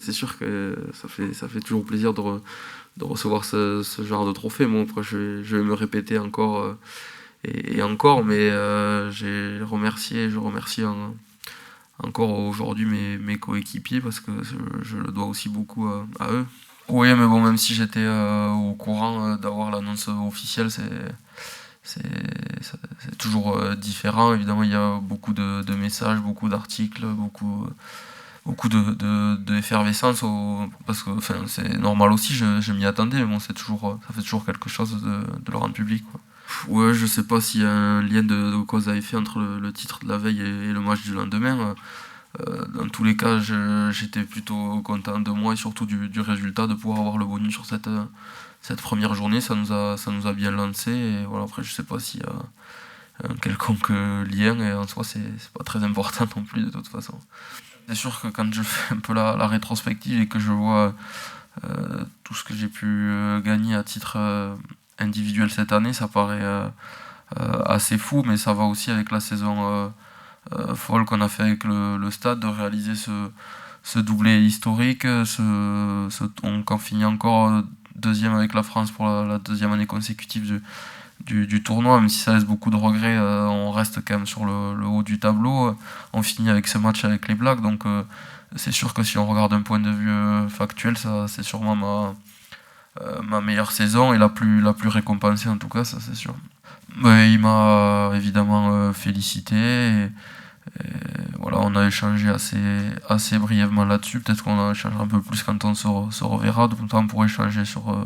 C'est sûr que ça fait toujours plaisir de recevoir ce genre de trophée. Bon, après, je vais me répéter encore et encore, mais je remercie encore aujourd'hui mes coéquipiers parce que je le dois aussi beaucoup à eux. Oui, mais bon, même si j'étais au courant d'avoir l'annonce officielle, c'est, c'est toujours différent. Évidemment, il y a beaucoup de messages, beaucoup d'articles, beaucoup d'effervescence parce que enfin, c'est normal aussi, je m'y attendais, mais bon, ça fait toujours quelque chose de le rendre public, quoi. Ouais, je sais pas s'il y a un lien de cause à effet entre le titre de la veille et le match du lendemain. Dans tous les cas, j'étais plutôt content de moi et surtout du résultat, de pouvoir avoir le bonus sur cette première journée. Ça nous a bien lancé. Et voilà, après, je sais pas s'il y a un quelconque lien, et en soi, c'est pas très important non plus de toute façon. C'est sûr que quand je fais un peu la rétrospective et que je vois tout ce que j'ai pu gagner à titre individuel cette année, ça paraît assez fou, mais ça va aussi avec la saison folle qu'on a fait avec le stade, de réaliser ce doublé historique, on finit encore deuxième avec la France pour la deuxième année consécutive du tournoi, même si ça laisse beaucoup de regrets, on reste quand même sur le haut du tableau. On finit avec ce match avec les Blacks, donc c'est sûr que si on regarde d'un point de vue factuel, ça c'est sûrement ma meilleure saison et la plus récompensée en tout cas, ça c'est sûr. Mais il m'a évidemment félicité et voilà, on a échangé assez brièvement là-dessus. Peut-être qu'on en échangera un peu plus quand on se reverra, de temps pour échanger sur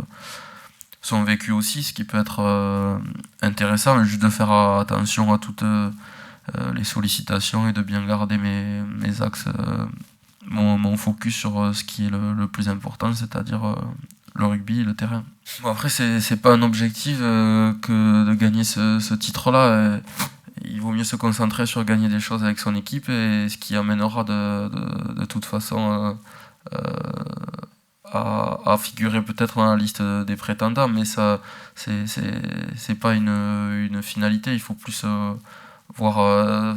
son vécu aussi, ce qui peut être intéressant, mais juste de faire attention à toutes les sollicitations et de bien garder mes axes, mon focus sur ce qui est le plus important, c'est-à-dire le rugby et le terrain. Bon, après, c'est pas un objectif que de gagner ce titre-là. Il vaut mieux se concentrer sur gagner des choses avec son équipe, et ce qui amènera de toute façon à figurer peut-être dans la liste des prétendants, mais ça c'est pas une finalité. Il faut plus voir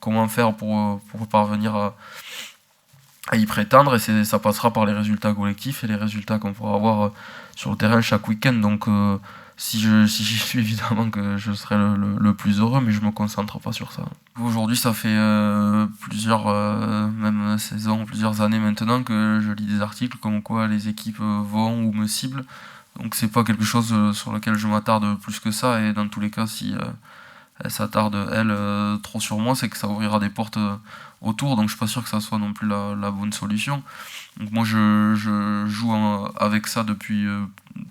comment faire pour parvenir à y prétendre, et ça passera par les résultats collectifs et les résultats qu'on pourra avoir sur le terrain chaque week-end. Donc si j'y suis, évidemment que je serai le plus heureux, mais je me concentre pas sur ça. Aujourd'hui, ça fait plusieurs même saisons, plusieurs années maintenant que je lis des articles comme quoi les équipes vont ou me ciblent. Donc c'est pas quelque chose sur lequel je m'attarde plus que ça, et dans tous les cas, si elle s'attarde trop sur moi, c'est que ça ouvrira des portes autour, donc je suis pas sûr que ça soit non plus la bonne solution. Donc moi je joue avec ça depuis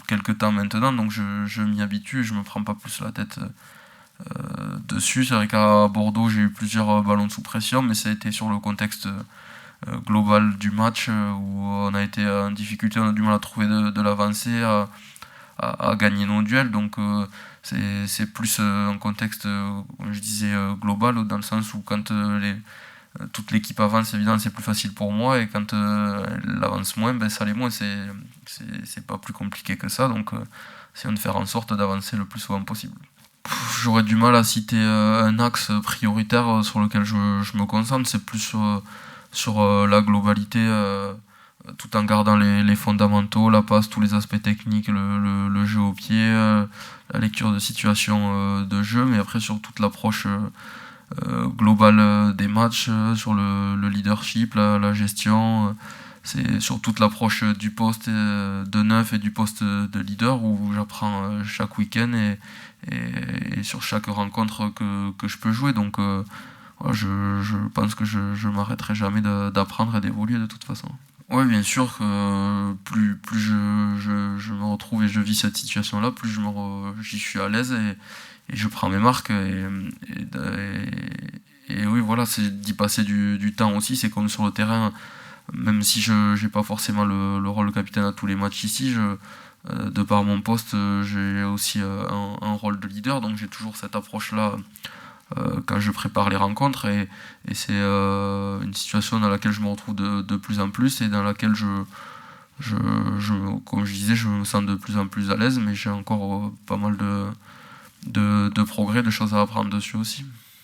quelques temps maintenant, donc je m'y habitue, je me prends pas plus la tête dessus. C'est vrai qu'à Bordeaux j'ai eu plusieurs ballons sous pression, mais ça a été sur le contexte global du match où on a été en difficulté, on a du mal à trouver de l'avancée, à gagner nos duels, donc c'est plus un contexte, comme je disais, global, dans le sens où quand toute l'équipe avance, évidemment c'est plus facile pour moi, et quand elle avance moins, ben ça l'est moins. C'est pas plus compliqué que ça, donc essayons de faire en sorte d'avancer le plus souvent possible. J'aurais du mal à citer un axe prioritaire sur lequel je me concentre. C'est plus sur la globalité, tout en gardant les fondamentaux, la passe, tous les aspects techniques, le jeu au pied, la lecture de situation de jeu, mais après sur toute l'approche globale des matchs, sur le leadership, la gestion, c'est sur toute l'approche du poste de neuf et du poste de leader, où j'apprends chaque week-end et sur chaque rencontre que je peux jouer. Donc voilà, je pense que je m'arrêterai jamais d'apprendre et d'évoluer de toute façon. Oui, bien sûr que plus je me retrouve et je vis cette situation-là, plus j'y suis à l'aise, et je prends mes marques. Et oui, voilà, c'est d'y passer du temps aussi. C'est comme sur le terrain, même si je n'ai pas forcément le rôle de capitaine à tous les matchs ici, de par mon poste, j'ai aussi un rôle de leader, donc j'ai toujours cette approche-là quand je prépare les rencontres, et c'est une situation dans laquelle je me retrouve de plus en plus, et dans laquelle comme je disais, je me sens de plus en plus à l'aise, mais j'ai encore pas mal de progrès, de choses à apprendre dessus aussi.